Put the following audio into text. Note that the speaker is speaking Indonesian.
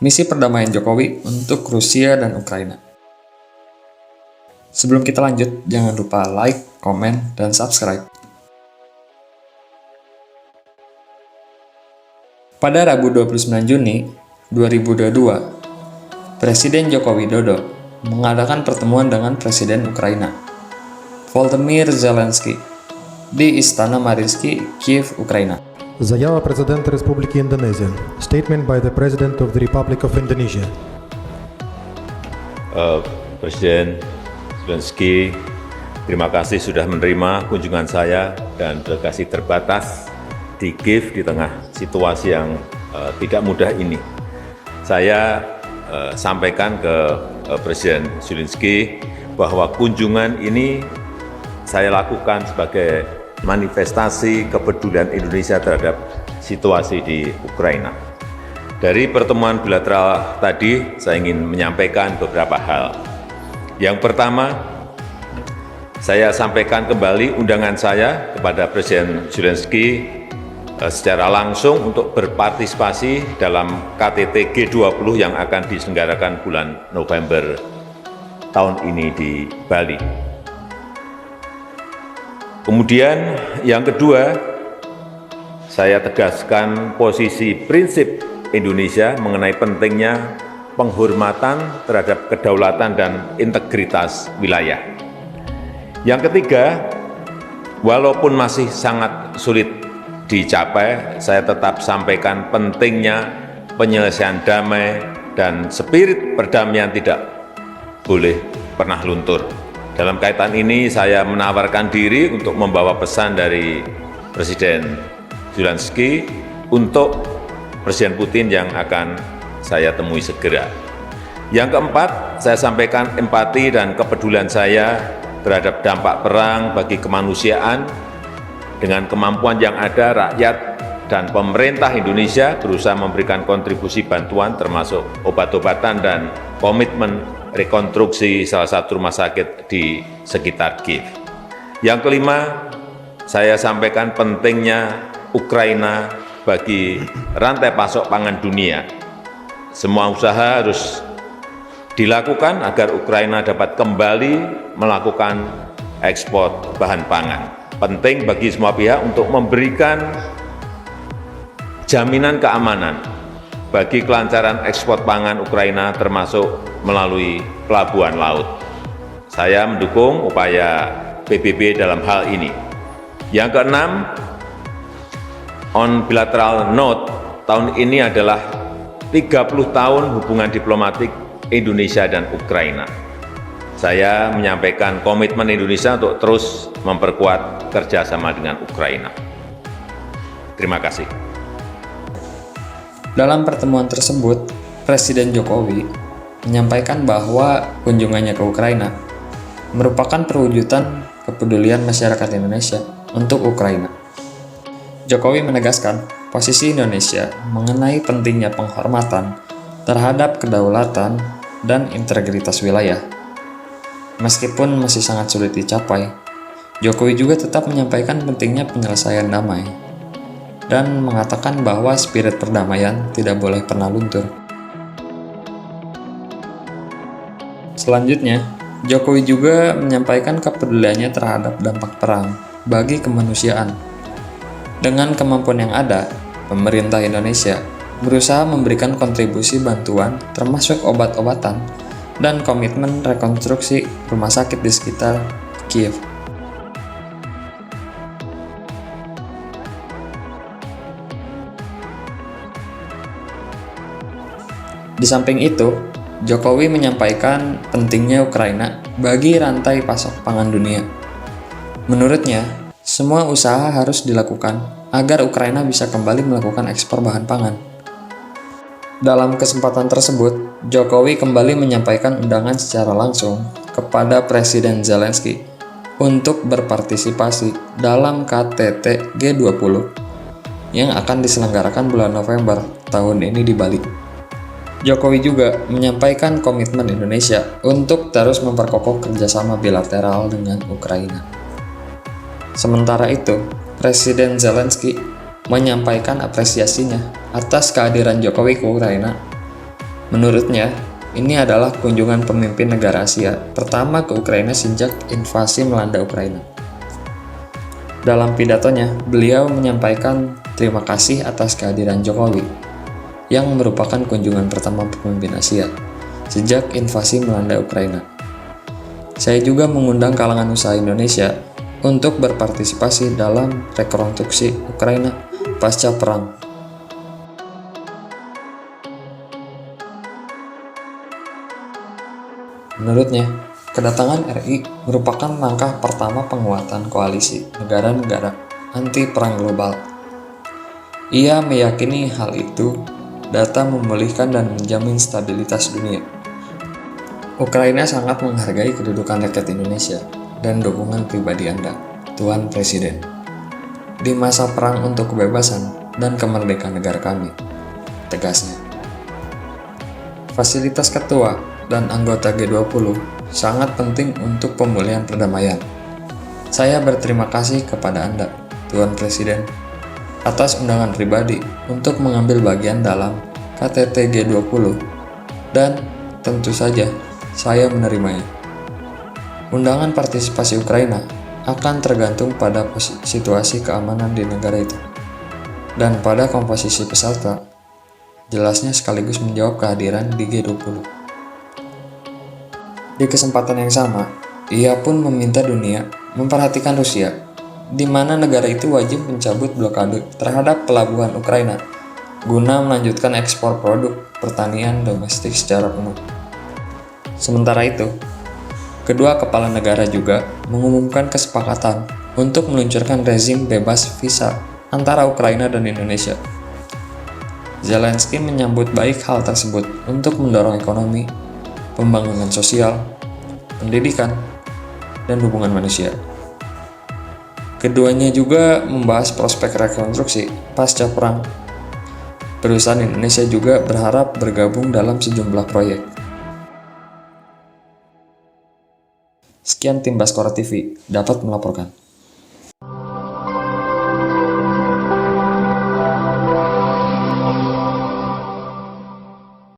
misi perdamaian Jokowi untuk Rusia dan Ukraina. Sebelum kita lanjut, jangan lupa like, komen, dan subscribe. Pada Rabu 29 Juni 2022, Presiden Joko Widodo mengadakan pertemuan dengan Presiden Ukraina, Volodymyr Zelensky, di Istana Mariinsky, Kiev, Ukraina. Заява президента Республіки Індонезія. Statement by the President of the Republic of Indonesia. Presiden Zelensky, terima kasih sudah menerima kunjungan saya dan delegasi terbatas di Kiev di tengah situasi yang tidak mudah ini. Saya sampaikan ke Presiden Zelensky bahwa kunjungan ini saya lakukan sebagai manifestasi kepedulian Indonesia terhadap situasi di Ukraina. Dari pertemuan bilateral tadi, saya ingin menyampaikan beberapa hal. Yang pertama, saya sampaikan kembali undangan saya kepada Presiden Zelensky secara langsung untuk berpartisipasi dalam KTT G20 yang akan diselenggarakan bulan November tahun ini di Bali. Kemudian yang kedua, saya tegaskan posisi prinsip Indonesia mengenai pentingnya penghormatan terhadap kedaulatan dan integritas wilayah. Yang ketiga, walaupun masih sangat sulit dicapai, saya tetap sampaikan pentingnya penyelesaian damai dan spirit perdamaian tidak boleh pernah luntur. Dalam kaitan ini, saya menawarkan diri untuk membawa pesan dari Presiden Zelensky untuk Presiden Putin yang akan saya temui segera. Yang keempat, saya sampaikan empati dan kepedulian saya terhadap dampak perang bagi kemanusiaan. Dengan kemampuan yang ada, rakyat dan pemerintah Indonesia berusaha memberikan kontribusi bantuan termasuk obat-obatan dan komitmen rekonstruksi salah satu rumah sakit di sekitar Kiev. Yang kelima, saya sampaikan pentingnya Ukraina bagi rantai pasok pangan dunia. Semua usaha harus dilakukan agar Ukraina dapat kembali melakukan ekspor bahan pangan. Penting bagi semua pihak untuk memberikan jaminan keamanan bagi kelancaran ekspor pangan Ukraina termasuk melalui pelabuhan laut. Saya mendukung upaya PBB dalam hal ini. Yang keenam, on bilateral note, tahun ini adalah 30 tahun hubungan diplomatik Indonesia dan Ukraina. Saya menyampaikan komitmen Indonesia untuk terus memperkuat kerjasama dengan Ukraina. Terima kasih. Dalam pertemuan tersebut, Presiden Jokowi menyampaikan bahwa kunjungannya ke Ukraina merupakan perwujudan kepedulian masyarakat Indonesia untuk Ukraina. Jokowi menegaskan posisi Indonesia mengenai pentingnya penghormatan terhadap kedaulatan dan integritas wilayah. Meskipun masih sangat sulit dicapai, Jokowi juga tetap menyampaikan pentingnya penyelesaian damai dan mengatakan bahwa spirit perdamaian tidak boleh pernah luntur. Selanjutnya, Jokowi juga menyampaikan kepeduliannya terhadap dampak perang bagi kemanusiaan. Dengan kemampuan yang ada, pemerintah Indonesia berusaha memberikan kontribusi bantuan termasuk obat-obatan dan komitmen rekonstruksi rumah sakit di sekitar Kiev. Di samping itu, Jokowi menyampaikan pentingnya Ukraina bagi rantai pasok pangan dunia. Menurutnya, semua usaha harus dilakukan agar Ukraina bisa kembali melakukan ekspor bahan pangan. Dalam kesempatan tersebut, Jokowi kembali menyampaikan undangan secara langsung kepada Presiden Zelensky untuk berpartisipasi dalam KTT G20 yang akan diselenggarakan bulan November tahun ini di Bali. Jokowi juga menyampaikan komitmen Indonesia untuk terus memperkokoh kerjasama bilateral dengan Ukraina. Sementara itu, Presiden Zelensky menyampaikan apresiasinya atas kehadiran Jokowi ke Ukraina Menurutnya, ini adalah kunjungan pemimpin negara Asia pertama ke Ukraina sejak invasi melanda Ukraina. Dalam pidatonya, beliau menyampaikan terima kasih atas kehadiran Jokowi, yang merupakan kunjungan pertama pemimpin Asia sejak invasi melanda Ukraina. Saya juga mengundang kalangan usaha Indonesia untuk berpartisipasi dalam rekonstruksi Ukraina pasca perang. Menurutnya, kedatangan RI merupakan langkah pertama penguatan koalisi negara-negara anti perang global. Ia meyakini hal itu datang memulihkan dan menjamin stabilitas dunia. Ukraina sangat menghargai kedudukan rakyat Indonesia dan dukungan pribadi Anda, Tuan Presiden, di masa perang untuk kebebasan dan kemerdekaan negara kami, tegasnya. Fasilitas ketua dan anggota G20 sangat penting untuk pemulihan perdamaian. Saya berterima kasih kepada Anda, Tuan Presiden, atas undangan pribadi untuk mengambil bagian dalam KTT G20 dan tentu saja saya menerimanya. Undangan partisipasi Ukraina akan tergantung pada situasi keamanan di negara itu dan pada komposisi peserta, jelasnya sekaligus menjawab kehadiran di G20. Di kesempatan yang sama, ia pun meminta dunia memperhatikan Rusia, di mana negara itu wajib mencabut blokade terhadap pelabuhan Ukraina guna melanjutkan ekspor produk pertanian domestik secara penuh. Sementara itu, kedua kepala negara juga mengumumkan kesepakatan untuk meluncurkan rezim bebas visa antara Ukraina dan Indonesia. Zelensky menyambut baik hal tersebut untuk mendorong ekonomi, pembangunan sosial, pendidikan, dan hubungan manusia. Keduanya juga membahas prospek rekonstruksi pasca perang. Perusahaan Indonesia juga berharap bergabung dalam sejumlah proyek. Sekian tim Baskara TV dapat melaporkan.